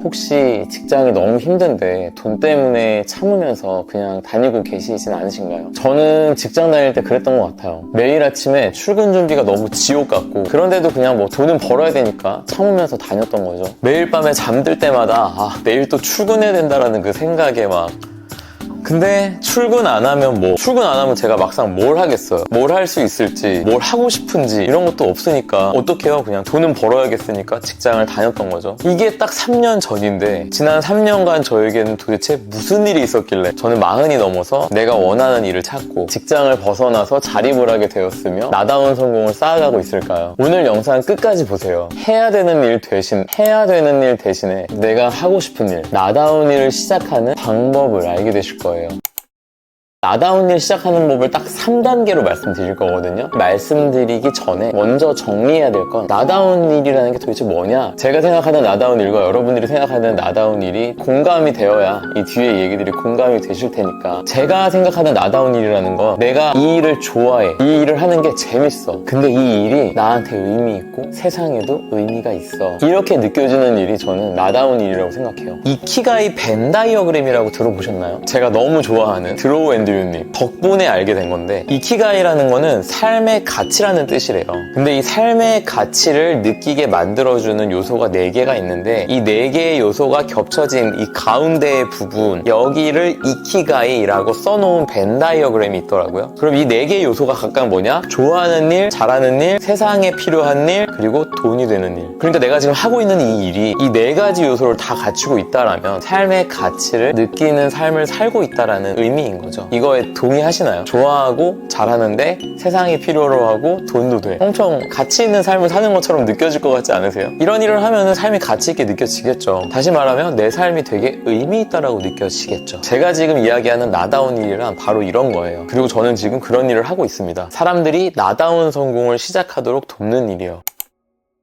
혹시 직장이 너무 힘든데 돈 때문에 참으면서 그냥 다니고 계시진 않으신가요? 저는 직장 다닐 때 그랬던 것 같아요. 매일 아침에 출근 준비가 너무 지옥 같고, 그런데도 그냥 뭐 돈은 벌어야 되니까 참으면서 다녔던 거죠. 매일 밤에 잠들 때마다 내일 또 출근해야 된다라는 그 생각에 막. 근데 출근 안 하면 제가 막상 뭘 하겠어요. 뭘 할 수 있을지, 뭘 하고 싶은지 이런 것도 없으니까 어떡해요. 그냥 돈은 벌어야겠으니까 직장을 다녔던 거죠. 이게 딱 3년 전인데, 지난 3년간 저에게는 도대체 무슨 일이 있었길래 저는 40이 넘어서 내가 원하는 일을 찾고 직장을 벗어나서 자립을 하게 되었으며 나다운 성공을 쌓아가고 있을까요? 오늘 영상 끝까지 보세요. 해야 되는 일 대신에 내가 하고 싶은 일, 나다운 일을 시작하는 방법을 알게 되실 거예요. 나다운 일 시작하는 법을 딱 3단계로 말씀드릴 거거든요. 말씀드리기 전에 먼저 정리해야 될 건, 나다운 일이라는 게 도대체 뭐냐? 제가 생각하는 나다운 일과 여러분들이 생각하는 나다운 일이 공감이 되어야 이 뒤에 얘기들이 공감이 되실 테니까, 제가 생각하는 나다운 일이라는 건 내가 이 일을 좋아해, 이 일을 하는 게 재밌어, 근데 이 일이 나한테 의미 있고 세상에도 의미가 있어, 이렇게 느껴지는 일이 저는 나다운 일이라고 생각해요. 이키가이 벤 다이어그램이라고 들어보셨나요? 제가 너무 좋아하는 드로우 앤드 님 덕분에 알게 된 건데, 이키가이라는 거는 삶의 가치라는 뜻이래요. 근데 이 삶의 가치를 느끼게 만들어주는 요소가 4개가 있는데, 이 4개의 요소가 겹쳐진 이 가운데의 부분, 여기를 이키가이라고 써놓은 벤 다이어그램이 있더라고요. 그럼 이 4개의 요소가 각각 뭐냐? 좋아하는 일, 잘하는 일, 세상에 필요한 일, 그리고 돈이 되는 일. 그러니까 내가 지금 하고 있는 이 일이 이 4가지 요소를 다 갖추고 있다라면 삶의 가치를 느끼는 삶을 살고 있다라는 의미인 거죠. 이거에 동의하시나요? 좋아하고 잘하는데 세상이 필요로 하고 돈도 돼. 엄청 가치 있는 삶을 사는 것처럼 느껴질 것 같지 않으세요? 이런 일을 하면 삶이 가치 있게 느껴지겠죠. 다시 말하면 내 삶이 되게 의미 있다라고 느껴지겠죠. 제가 지금 이야기하는 나다운 일이란 바로 이런 거예요. 그리고 저는 지금 그런 일을 하고 있습니다. 사람들이 나다운 성공을 시작하도록 돕는 일이요.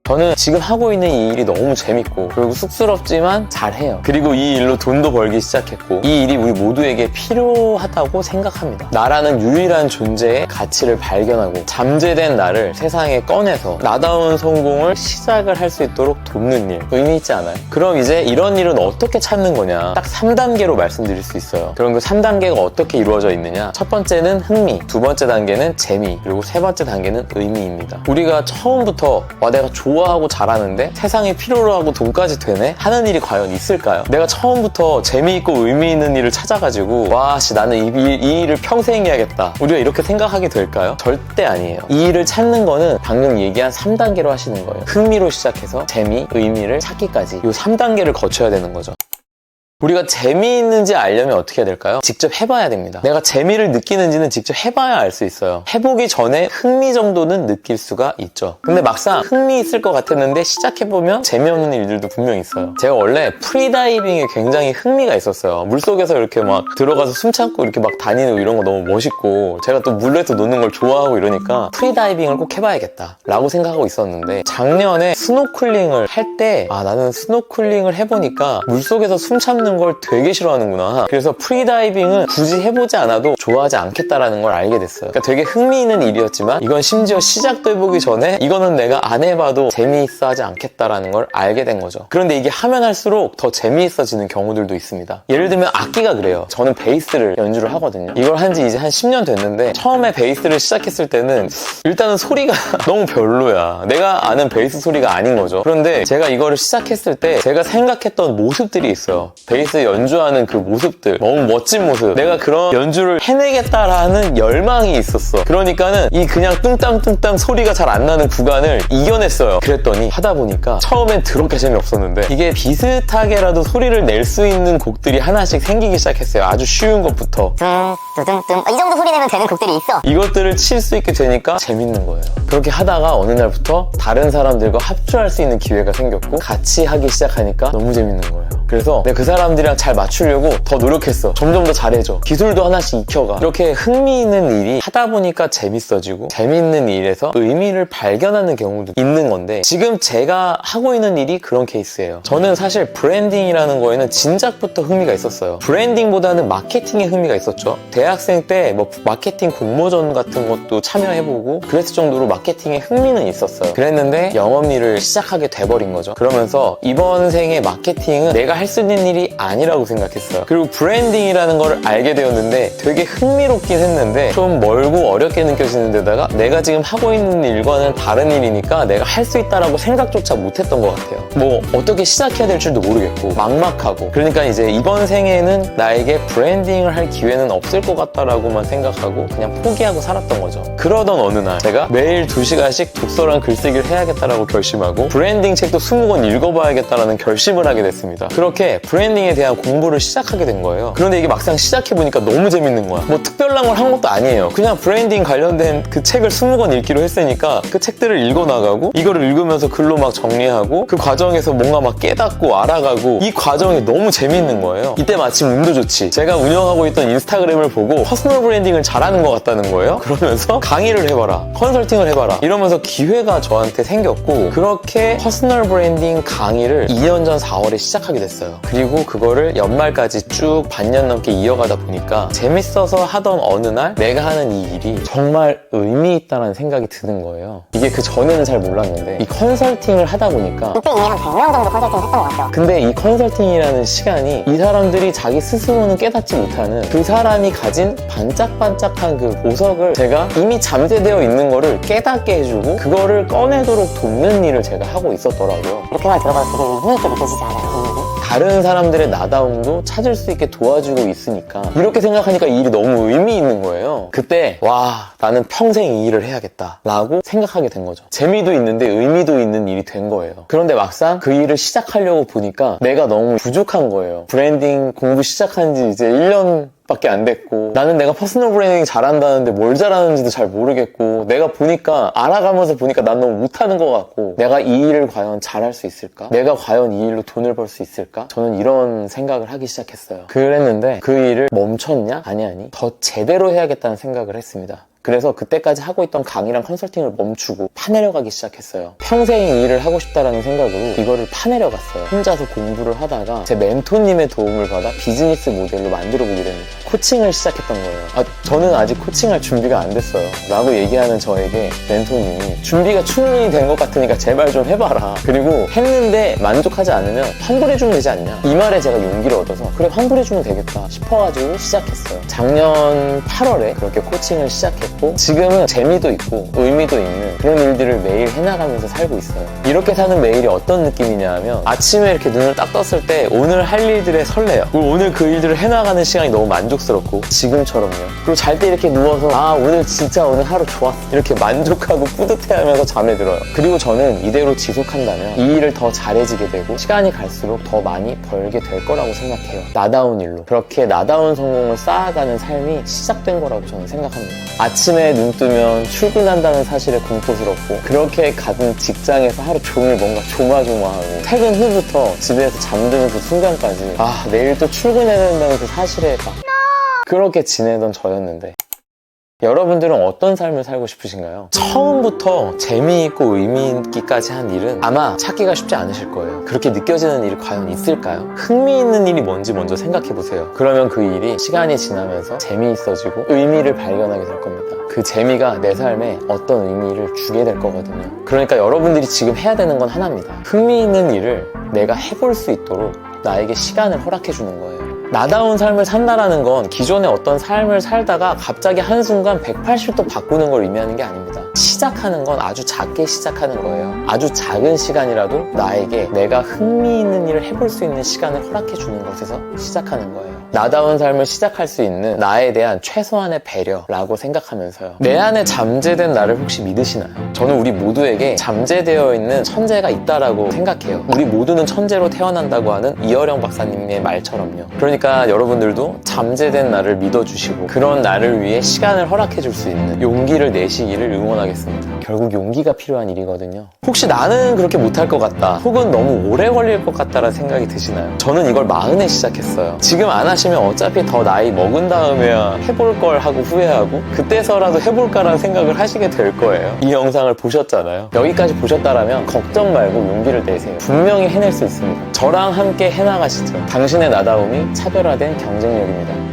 저는 지금 하고 있는 이 일이 너무 재밌고, 그리고 쑥스럽지만 잘해요. 그리고 이 일로 돈도 벌기 시작했고, 이 일이 우리 모두에게 필요하다고 생각합니다. 나라는 유일한 존재의 가치를 발견하고 잠재된 나를 세상에 꺼내서 나다운 성공을 시작을 할 수 있도록 돕는 일, 의미 있지 않아요? 그럼 이제 이런 일은 어떻게 찾는 거냐? 딱 3단계로 말씀드릴 수 있어요. 그럼 그 3단계가 어떻게 이루어져 있느냐? 첫 번째는 흥미, 두 번째 단계는 재미, 그리고 세 번째 단계는 의미입니다. 우리가 처음부터 내가 좋아하고 잘하는데 세상에 필요로 하고 돈까지 되네? 하는 일이 과연 있을까요? 내가 처음부터 재미있고 의미 있는 일을 찾아가지고 나는 이 일을 평생 해야겠다, 우리가 이렇게 생각하게 될까요? 절대 아니에요. 이 일을 찾는 거는 방금 얘기한 3단계로 하시는 거예요. 흥미로 시작해서 재미, 의미를 찾기까지 이 3단계를 거쳐야 되는 거죠. 우리가 재미있는지 알려면 어떻게 해야 될까요? 직접 해봐야 됩니다. 내가 재미를 느끼는지는 직접 해봐야 알 수 있어요. 해보기 전에 흥미 정도는 느낄 수가 있죠. 근데 막상 흥미 있을 것 같았는데 시작해보면 재미없는 일들도 분명히 있어요. 제가 원래 프리다이빙에 굉장히 흥미가 있었어요. 물속에서 이렇게 막 들어가서 숨 참고 이렇게 막 다니는 이런 거 너무 멋있고, 제가 또 물에서 노는 걸 좋아하고 이러니까 프리다이빙을 꼭 해봐야겠다 라고 생각하고 있었는데, 작년에 스노클링을 할 때 나는 스노클링을 해보니까 물속에서 숨 참는 걸 되게 싫어하는구나. 그래서 프리다이빙은 굳이 해보지 않아도 좋아하지 않겠다라는 걸 알게 됐어요. 그러니까 되게 흥미있는 일이었지만, 이건 심지어 시작도 해보기 전에 이거는 내가 안 해봐도 재미있어 하지 않겠다라는 걸 알게 된 거죠. 그런데 이게 하면 할수록 더 재미있어지는 경우들도 있습니다. 예를 들면 악기가 그래요. 저는 베이스를 연주를 하거든요. 이걸 한지 이제 한 10년 됐는데, 처음에 베이스를 시작했을 때는 일단은 소리가 너무 별로야. 내가 아는 베이스 소리가 아닌 거죠. 그런데 제가 이거를 시작했을 때 제가 생각했던 모습들이 있어요. 베이스 연주하는 그 모습들, 너무 멋진 모습, 내가 그런 연주를 해내겠다라는 열망이 있었어. 그러니까는 이 그냥 뚱땅뚱땅 소리가 잘 안 나는 구간을 이겨냈어요. 그랬더니 하다 보니까 처음엔 더럽게 재미없었는데, 이게 비슷하게라도 소리를 낼 수 있는 곡들이 하나씩 생기기 시작했어요. 아주 쉬운 것부터 뚱뚱뚱 이 정도 소리 내면 되는 곡들이 있어. 이것들을 칠 수 있게 되니까 재밌는 거예요. 그렇게 하다가 어느 날부터 다른 사람들과 합주할 수 있는 기회가 생겼고 같이 하기 시작하니까 너무 재밌는 거예요. 그래서 내가 그 사람들이랑 잘 맞추려고 더 노력했어. 점점 더 잘해져. 기술도 하나씩 익혀가. 이렇게 흥미있는 일이 하다 보니까 재밌어지고, 재밌는 일에서 의미를 발견하는 경우도 있는 건데, 지금 제가 하고 있는 일이 그런 케이스예요. 저는 사실 브랜딩이라는 거에는 진작부터 흥미가 있었어요. 브랜딩보다는 마케팅에 흥미가 있었죠. 대학생 때 뭐 마케팅 공모전 같은 것도 참여해보고 그랬을 정도로 마케팅에 흥미는 있었어요. 그랬는데 영업일을 시작하게 돼버린 거죠. 그러면서 이번 생에 마케팅은 내가 할 수 있는 일이 아니라고 생각했어요. 그리고 브랜딩이라는 걸 알게 되었는데 되게 흥미롭긴 했는데 좀 멀고 어렵게 느껴지는 데다가 내가 지금 하고 있는 일과는 다른 일이니까 내가 할 수 있다라고 생각조차 못했던 것 같아요. 뭐 어떻게 시작해야 될 줄도 모르겠고 막막하고, 그러니까 이제 이번 생에는 나에게 브랜딩을 할 기회는 없을 것 같다라고만 생각하고 그냥 포기하고 살았던 거죠. 그러던 어느 날 제가 매일 2시간씩 독서랑 글쓰기를 해야겠다라고 결심하고 브랜딩 책도 20권 읽어봐야겠다라는 결심을 하게 됐습니다. 그렇게 브랜딩에 대한 공부를 시작하게 된 거예요. 그런데 이게 막상 시작해보니까 너무 재밌는 거야. 뭐 특별한 걸 한 것도 아니에요. 그냥 브랜딩 관련된 그 책을 20권 읽기로 했으니까 그 책들을 읽어나가고 이거를 읽으면서 글로 막 정리하고 그 과정에서 뭔가 막 깨닫고 알아가고, 이 과정이 너무 재밌는 거예요. 이때 마침 운도 좋지. 제가 운영하고 있던 인스타그램을 보고 퍼스널 브랜딩을 잘하는 것 같다는 거예요. 그러면서 강의를 해봐라, 컨설팅을 해봐라 이러면서 기회가 저한테 생겼고, 그렇게 퍼스널 브랜딩 강의를 2년 전 4월에 시작하게 됐어요. 그리고 그거를 연말까지 쭉 반년 넘게 이어가다 보니까 재밌어서 하던 어느 날 내가 하는 이 일이 정말 의미 있다는 생각이 드는 거예요. 이게 그 전에는 잘 몰랐는데 이 컨설팅을 하다 보니까 그때 이미 한 100명 정도 컨설팅을 했던 것 같아요. 근데 이 컨설팅이라는 시간이 이 사람들이 자기 스스로는 깨닫지 못하는 그 사람이 가진 반짝반짝한 그 보석을 제가 이미 잠재되어 있는 거를 깨닫게 해주고 그거를 꺼내도록 돕는 일을 제가 하고 있었더라고요. 이렇게만 들어봐도 되게 의미있게 느껴지지 않아요? 의미? 다른 사람들의 나다움도 찾을 수 있게 도와주고 있으니까, 이렇게 생각하니까 이 일이 너무 의미 있는 거예요. 그때 와, 나는 평생 이 일을 해야겠다 라고 생각하게 된 거죠. 재미도 있는데 의미도 있는 일이 된 거예요. 그런데 막상 그 일을 시작하려고 보니까 내가 너무 부족한 거예요. 브랜딩 공부 시작한 지 이제 1년 밖에 안 됐고, 나는 내가 퍼스널 브랜딩 잘한다는데 뭘 잘하는지도 잘 모르겠고, 내가 보니까 알아가면서 보니까 난 너무 못하는 것 같고, 내가 이 일을 과연 잘할 수 있을까? 내가 과연 이 일로 돈을 벌 수 있을까? 저는 이런 생각을 하기 시작했어요. 그랬는데 그 일을 멈췄냐? 아니 더 제대로 해야겠다는 생각을 했습니다. 그래서 그때까지 하고 있던 강의랑 컨설팅을 멈추고 파내려가기 시작했어요. 평생 이 일을 하고 싶다라는 생각으로 이거를 파내려갔어요. 혼자서 공부를 하다가 제 멘토님의 도움을 받아 비즈니스 모델로 만들어보게 됩니다. 코칭을 시작했던 거예요. 저는 아직 코칭할 준비가 안 됐어요 라고 얘기하는 저에게 멘토님이 준비가 충분히 된 것 같으니까 제발 좀 해봐라. 그리고 했는데 만족하지 않으면 환불해주면 되지 않냐. 이 말에 제가 용기를 얻어서 그래, 환불해주면 되겠다 싶어가지고 시작했어요. 작년 8월에 그렇게 코칭을 시작했고, 지금은 재미도 있고 의미도 있는 그런 일들을 매일 해나가면서 살고 있어요. 이렇게 사는 매일이 어떤 느낌이냐 하면, 아침에 이렇게 눈을 딱 떴을 때 오늘 할 일들에 설레요. 그리고 오늘 그 일들을 해나가는 시간이 너무 만족스럽고, 지금처럼요. 그리고 잘 때 이렇게 누워서 오늘 진짜 오늘 하루 좋았어 이렇게 만족하고 뿌듯해하면서 잠에 들어요. 그리고 저는 이대로 지속한다면 이 일을 더 잘해지게 되고 시간이 갈수록 더 많이 벌게 될 거라고 생각해요. 나다운 일로 그렇게 나다운 성공을 쌓아가는 삶이 시작된 거라고 저는 생각합니다. 아침에 눈 뜨면 출근한다는 사실에 공포스럽고, 그렇게 가든 직장에서 하루 종일 뭔가 조마조마하고, 퇴근 후부터 집에서 잠드는 그 순간까지 내일 또 출근해야 된다는 그 사실에 그렇게 지내던 저였는데, 여러분들은 어떤 삶을 살고 싶으신가요? 처음부터 재미있고 의미있기까지 한 일은 아마 찾기가 쉽지 않으실 거예요. 그렇게 느껴지는 일이 과연 있을까요? 흥미있는 일이 뭔지 먼저 생각해보세요. 그러면 그 일이 시간이 지나면서 재미있어지고 의미를 발견하게 될 겁니다. 그 재미가 내 삶에 어떤 의미를 주게 될 거거든요. 그러니까 여러분들이 지금 해야 되는 건 하나입니다. 흥미있는 일을 내가 해볼 수 있도록 나에게 시간을 허락해 주는 거예요. 나다운 삶을 산다라는 건 기존의 어떤 삶을 살다가 갑자기 한순간 180도 바꾸는 걸 의미하는 게 아닙니다. 시작하는 건 아주 작게 시작하는 거예요. 아주 작은 시간이라도 나에게 내가 흥미있는 일을 해볼 수 있는 시간을 허락해 주는 것에서 시작하는 거예요. 나다운 삶을 시작할 수 있는 나에 대한 최소한의 배려라고 생각하면서요. 내 안에 잠재된 나를 혹시 믿으시나요? 저는 우리 모두에게 잠재되어 있는 천재가 있다라고 생각해요. 우리 모두는 천재로 태어난다고 하는 이어령 박사님의 말처럼요. 그러니까 여러분들도 잠재된 나를 믿어주시고 그런 나를 위해 시간을 허락해 줄 수 있는 용기를 내시기를 응원하겠습니다. 못하겠습니다. 결국 용기가 필요한 일이거든요. 혹시 나는 그렇게 못할 것 같다, 혹은 너무 오래 걸릴 것 같다라는 생각이 드시나요? 저는 이걸 40에 시작했어요. 지금 안 하시면 어차피 더 나이 먹은 다음에야 해볼 걸 하고 후회하고 그때서라도 해볼까라는 생각을 하시게 될 거예요. 이 영상을 보셨잖아요. 여기까지 보셨다라면 걱정 말고 용기를 내세요. 분명히 해낼 수 있습니다. 저랑 함께 해나가시죠. 당신의 나다움이 차별화된 경쟁력입니다.